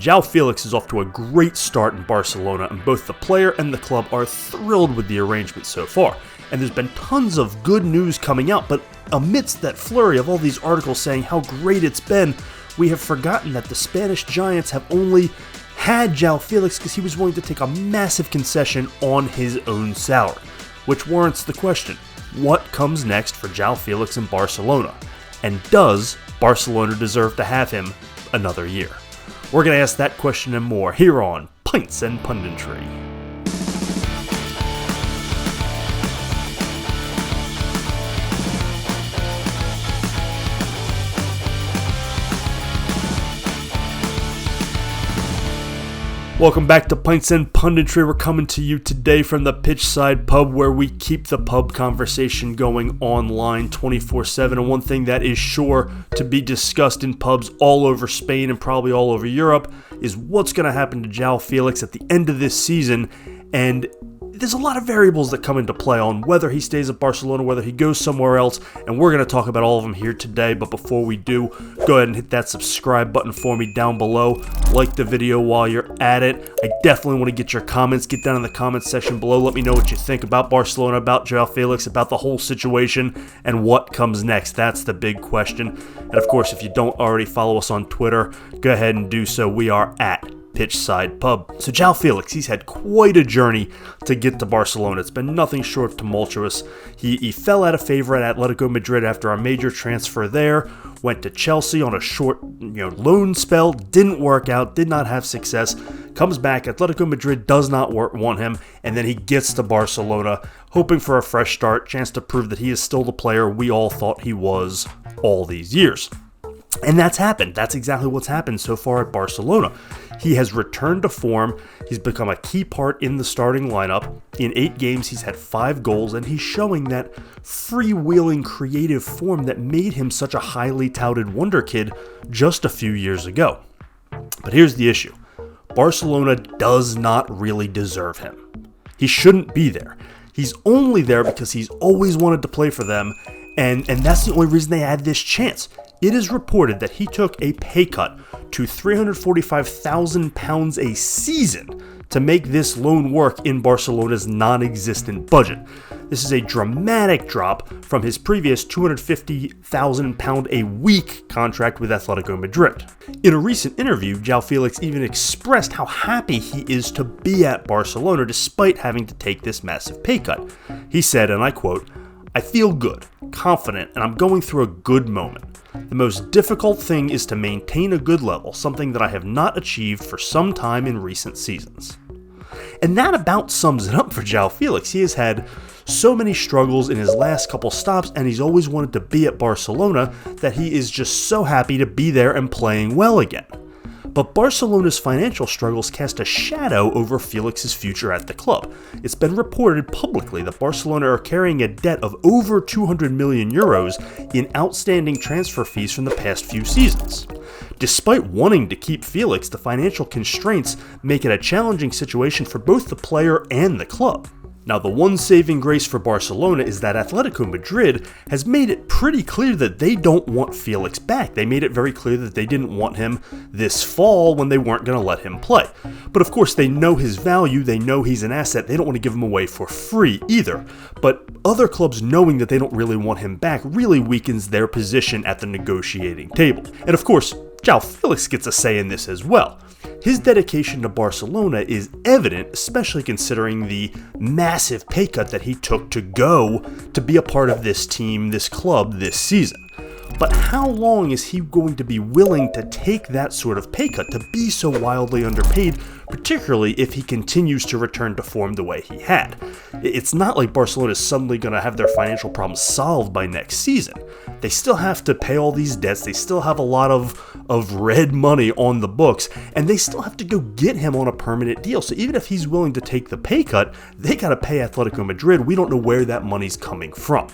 João Félix is off to a great start in Barcelona, and both the player and the club are thrilled with the arrangement so far. And there's been tons of good news coming out, but amidst that flurry of all these articles saying how great it's been, we have forgotten that the Spanish Giants have only had João Félix because he was willing to take a massive concession on his own salary, which warrants the question, what comes next for João Félix in Barcelona? And does Barcelona deserve to have him another year? We're going to ask that question and more here on Pints and Punditry. Welcome back to Pints and Punditry. We're coming to you today from the Pitchside Pub, where we keep the pub conversation going online 24/7. And one thing that is sure to be discussed in pubs all over Spain and probably all over Europe is what's going to happen to João Félix at the end of this season. And there's a lot of variables that come into play on whether he stays at Barcelona, whether he goes somewhere else, and we're going to talk about all of them here today. But before we do, go ahead and hit that subscribe button for me down below. Like the video while you're at it. I definitely want to get your comments. Get down in the comments section below. Let me know what you think about Barcelona, about João Félix, about the whole situation, and what comes next. That's the big question. And of course, if you don't already follow us on Twitter, go ahead and do so. We are at Pitchside Pub. So João Félix, he's had quite a journey to get to Barcelona. It's been nothing short of tumultuous. He fell out of favor at Atletico Madrid after a major transfer there, went to Chelsea on a short loan spell, didn't work out, did not have success, comes back, Atletico Madrid does not want him, and then he gets to Barcelona, hoping for a fresh start, chance to prove that he is still the player we all thought he was all these years. And that's happened. That's exactly what's happened so far at Barcelona. He has returned to form. He's become a key part in the starting lineup. In 8 games, he's had 5 goals, and he's showing that freewheeling creative form that made him such a highly touted wonder kid just a few years ago. But here's the issue. Barcelona does not really deserve him. He shouldn't be there. He's only there because he's always wanted to play for them, and that's the only reason they had this chance. It is reported that he took a pay cut to £345,000 a season to make this loan work in Barcelona's non-existent budget. This is a dramatic drop from his previous £250,000 a week contract with Atletico Madrid. In a recent interview, João Félix even expressed how happy he is to be at Barcelona despite having to take this massive pay cut. He said, and I quote, "I feel good, confident, and I'm going through a good moment. The most difficult thing is to maintain a good level, something that I have not achieved for some time in recent seasons." And that about sums it up for João Félix. He has had so many struggles in his last couple stops, and he's always wanted to be at Barcelona that he is just so happy to be there and playing well again. But Barcelona's financial struggles cast a shadow over Félix's future at the club. It's been reported publicly that Barcelona are carrying a debt of over 200 million euros in outstanding transfer fees from the past few seasons. Despite wanting to keep Félix, the financial constraints make it a challenging situation for both the player and the club. Now, the one saving grace for Barcelona is that Atletico Madrid has made it pretty clear that they don't want Félix back. They made it very clear that they didn't want him this fall when they weren't going to let him play. But of course, they know his value, they know he's an asset, they don't want to give him away for free either. But other clubs knowing that they don't really want him back really weakens their position at the negotiating table. And of course, João Félix gets a say in this as well. His dedication to Barcelona is evident, especially considering the massive pay cut that he took to go to be a part of this team, this club, this season. But how long is he going to be willing to take that sort of pay cut, to be so wildly underpaid, particularly if he continues to return to form the way he had? It's not like Barcelona is suddenly going to have their financial problems solved by next season. They still have to pay all these debts, they still have a lot of red money on the books, and they still have to go get him on a permanent deal. So even if he's willing to take the pay cut, they got to pay Atletico Madrid. We don't know where that money's coming from.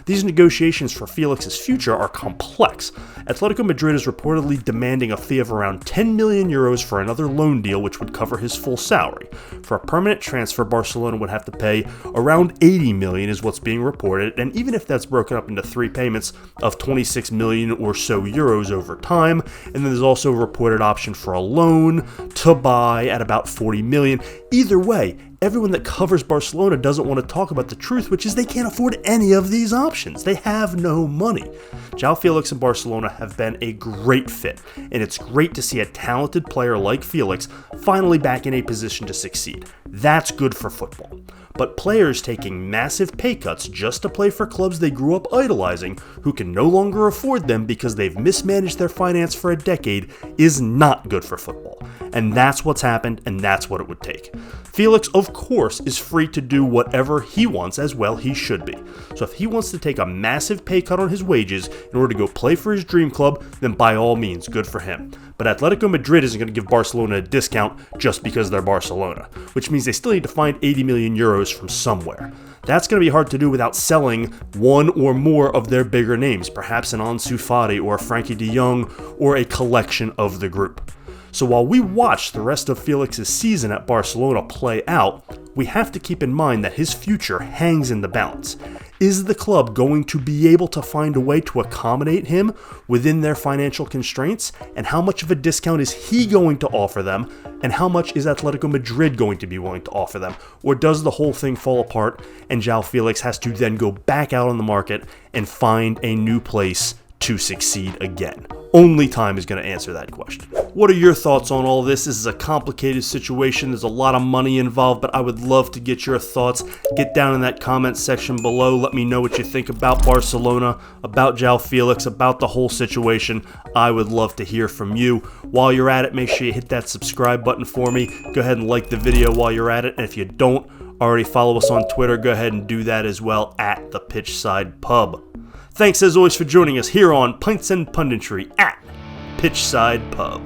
These negotiations for Félix's future are complex. Atletico Madrid is reportedly demanding a fee of around 10 million euros for another loan deal, which would cover his full salary. For a permanent transfer, Barcelona would have to pay around 80 million is what's being reported, and even if that's broken up into 3 payments of 26 million or so euros over time, and then there's also a reported option for a loan to buy at about 40 million. Either way, everyone that covers Barcelona doesn't want to talk about the truth, which is they can't afford any of these options. They have no money. João Félix and Barcelona have been a great fit, and it's great to see a talented player like Félix finally back in a position to succeed. That's good for football. But players taking massive pay cuts just to play for clubs they grew up idolizing, who can no longer afford them because they've mismanaged their finance for a decade, is not good for football. And that's what's happened, and that's what it would take. Félix, of course, is free to do whatever he wants, as well he should be. So if he wants to take a massive pay cut on his wages in order to go play for his dream club, then by all means, good for him. But Atletico Madrid isn't going to give Barcelona a discount just because they're Barcelona, which means they still need to find 80 million euros from somewhere. That's going to be hard to do without selling one or more of their bigger names, perhaps an Ansu Fati or a Frankie de Jong or a collection of the group. So while we watch the rest of Félix's season at Barcelona play out, we have to keep in mind that his future hangs in the balance. Is the club going to be able to find a way to accommodate him within their financial constraints? And how much of a discount is he going to offer them? And how much is Atletico Madrid going to be willing to offer them? Or does the whole thing fall apart and João Félix has to then go back out on the market and find a new place to succeed again? Only time is going to answer that question. What are your thoughts on all this? This is a complicated situation. There's a lot of money involved, but I would love to get your thoughts. Get down in that comment section below. Let me know what you think about Barcelona, about João Félix, about the whole situation. I would love to hear from you. While you're at it, make sure you hit that subscribe button for me. Go ahead and like the video while you're at it. And if you don't already follow us on Twitter, go ahead and do that as well at the Pitchside Pub. Thanks as always for joining us here on Pints and Punditry at Pitchside Pub.